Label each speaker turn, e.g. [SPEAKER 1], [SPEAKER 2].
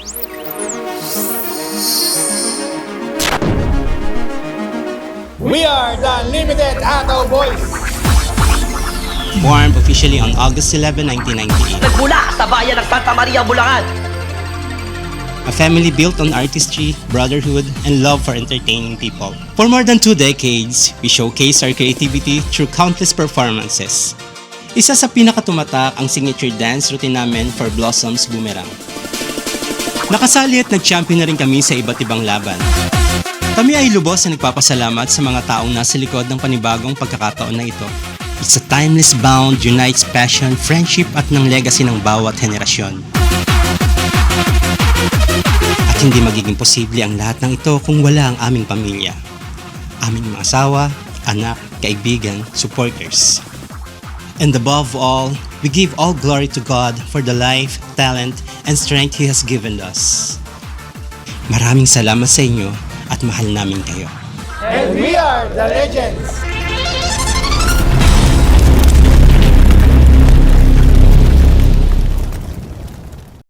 [SPEAKER 1] We are the Unlimited Ataw Boys!
[SPEAKER 2] Formed officially on August 11, 1998.
[SPEAKER 3] Nagmula sa bayan ng Santa Maria, Bulacan.
[SPEAKER 2] A family built on artistry, brotherhood, and love for entertaining people. For more than 2 decades, we showcase our creativity through countless performances. Isa sa pinakatumatak ang signature dance routine namin for Blossoms Boomerang. Nakasali at nag-champion na rin kami sa iba't ibang laban. Kami ay lubos na nagpapasalamat sa mga taong nasa likod ng panibagong pagkakataon na ito. It's a timeless bond, unites passion, friendship at ng legacy ng bawat henerasyon. At hindi magiging posible ang lahat ng ito kung wala ang aming pamilya. Aming mga asawa, anak, kaibigan, supporters. And above all, we give all glory to God for the life, talent, and strength He has given us. Maraming salamat sa inyo at mahal namin kayo.
[SPEAKER 1] And we are the Legends!